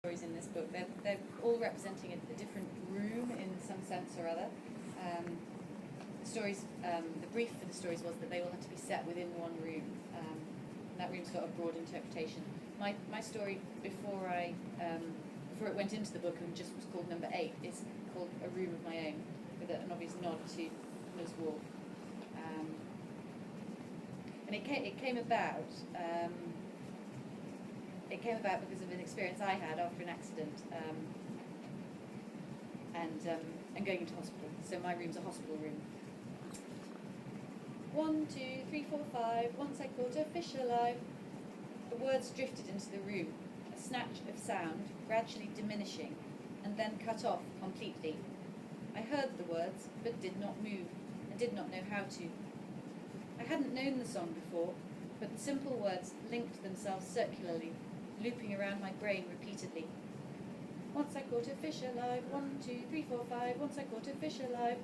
stories in this book. They're all representing a different room in some sense or other. The brief for the stories was that they all had to be set within one room. That room's got a broad interpretation. My story before it went into the book and just was called Number 8 is called A Room of My Own, with an obvious nod to Miller's Walk. And it came about. It came about because of an experience I had after an accident and going into hospital. So my room's a hospital room. 1, 2, 3, 4, 5. Once I caught a fish alive. The words drifted into the room, a snatch of sound, gradually diminishing, and then cut off completely. I heard the words, but did not move, and did not know how to. I hadn't known the song before, but the simple words linked themselves circularly, looping around my brain repeatedly. Once I caught a fish alive, 1, 2, 3, 4, 5, once I caught a fish alive.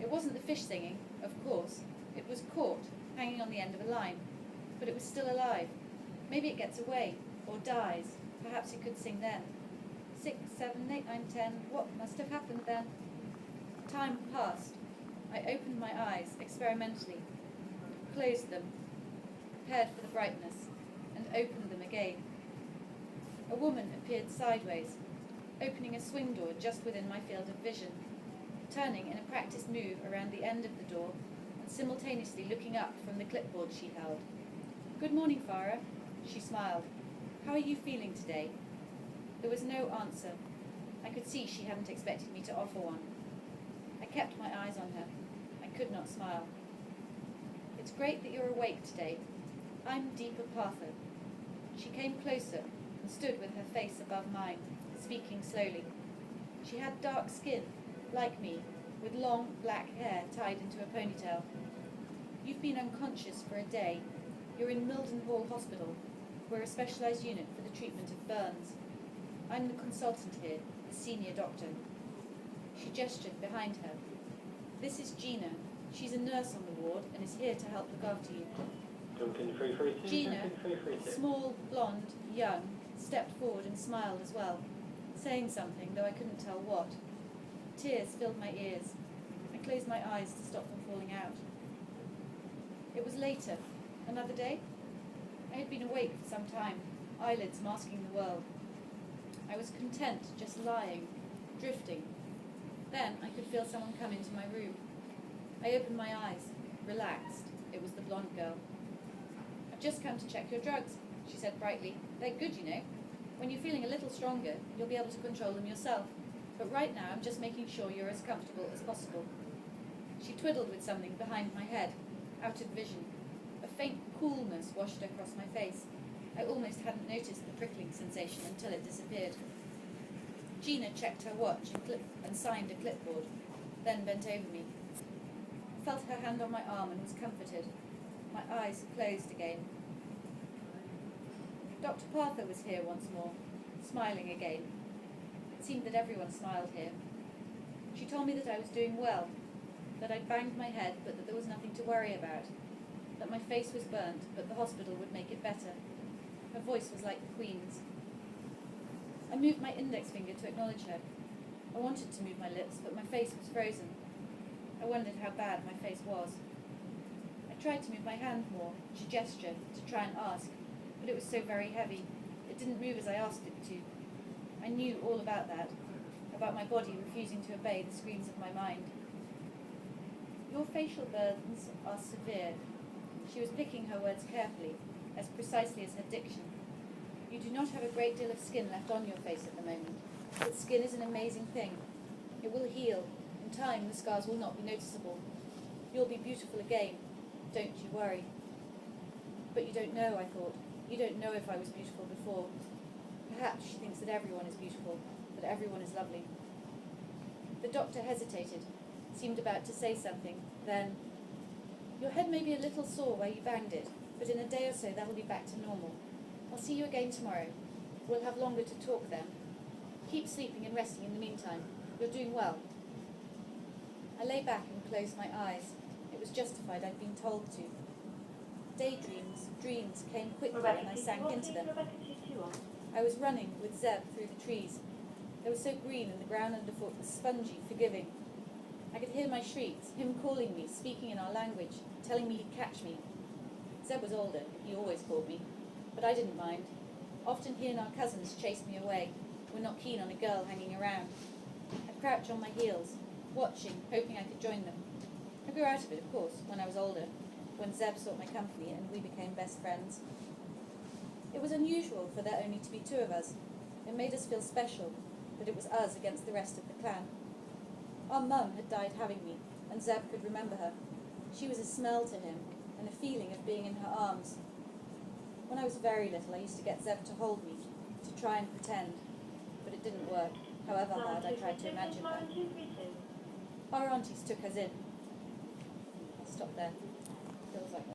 It wasn't the fish singing, of course. It was caught, hanging on the end of a line, but it was still alive. Maybe it gets away, or dies. Perhaps it could sing then. 6, 7, 8, 9, 10, what must have happened then? Time passed. I opened my eyes, experimentally, closed them, prepared for the brightness, and opened them again. A woman appeared sideways, opening a swing door just within my field of vision, turning in a practiced move around the end of the door, and simultaneously looking up from the clipboard she held. "Good morning, Farah," she smiled. "How are you feeling today?" There was no answer. I could see she hadn't expected me to offer one. I kept my eyes on her. I could not smile. "It's great that you're awake today. I'm Deepa Partha." She came closer and stood with her face above mine, speaking slowly. She had dark skin, like me, with long black hair tied into a ponytail. "You've been unconscious for a day. You're in Mildenhall Hospital. We're a specialised unit for the treatment of burns. I'm the consultant here, the senior doctor." She gestured behind her. "This is Gina. She's a nurse on the ward and is here to help look after you." Gina, small, blonde, young, stepped forward and smiled as well, saying something, though I couldn't tell what. Tears filled my ears. I closed my eyes to stop them falling out. It was later. Another day? I had been awake for some time, eyelids masking the world. I was content, just lying, drifting. Then I could feel someone come into my room. I opened my eyes, relaxed. It was the blonde girl. "I've just come to check your drugs," she said brightly. "They're good, you know. When you're feeling a little stronger, you'll be able to control them yourself. But right now, I'm just making sure you're as comfortable as possible." She twiddled with something behind my head, out of vision. A faint coolness washed across my face. I almost hadn't noticed the prickling sensation until it disappeared. Gina checked her watch and signed a clipboard, then bent over me. I felt her hand on my arm and was comforted. My eyes closed again. Dr. Partha was here once more, smiling again. It seemed that everyone smiled here. She told me that I was doing well, that I'd banged my head but that there was nothing to worry about, that my face was burnt but the hospital would make it better. Her voice was like the Queen's. I moved my index finger to acknowledge her. I wanted to move my lips, but my face was frozen. I wondered how bad my face was. I tried to move my hand more, to gesture, to try and ask, but it was so very heavy. It didn't move as I asked it to. I knew all about that, about my body refusing to obey the screams of my mind. "Your facial burns are severe." She was picking her words carefully, as precisely as her diction. "You do not have a great deal of skin left on your face at the moment, but skin is an amazing thing. It will heal. In time, the scars will not be noticeable. You'll be beautiful again. Don't you worry." "But you don't know," I thought. "You don't know if I was beautiful before. Perhaps she thinks that everyone is beautiful, that everyone is lovely." The doctor hesitated, seemed about to say something, then, "Your head may be a little sore where you banged it, but in a day or so that'll be back to normal. I'll see you again tomorrow. We'll have longer to talk then. Keep sleeping and resting in the meantime. You're doing well." I lay back and closed my eyes. It was justified, I'd been told to. Daydreams, dreams came quickly and I sank into them. I was running with Zeb through the trees. They were so green and the ground underfoot was spongy, forgiving. I could hear my shrieks, him calling me, speaking in our language, telling me he'd catch me. Zeb was older, he always called me, but I didn't mind. Often he and our cousins chased me away, were not keen on a girl hanging around. I'd crouch on my heels, watching, hoping I could join them. I grew out of it, of course, when I was older, when Zeb sought my company and we became best friends. It was unusual for there only to be two of us. It made us feel special, that it was us against the rest of the clan. Our mum had died having me, and Zeb could remember her. She was a smell to him, and a feeling of being in her arms. When I was very little, I used to get Zeb to hold me, to try and pretend, but it didn't work, however hard I tried to imagine her. Our aunties took us in. I'll stop there. Feels like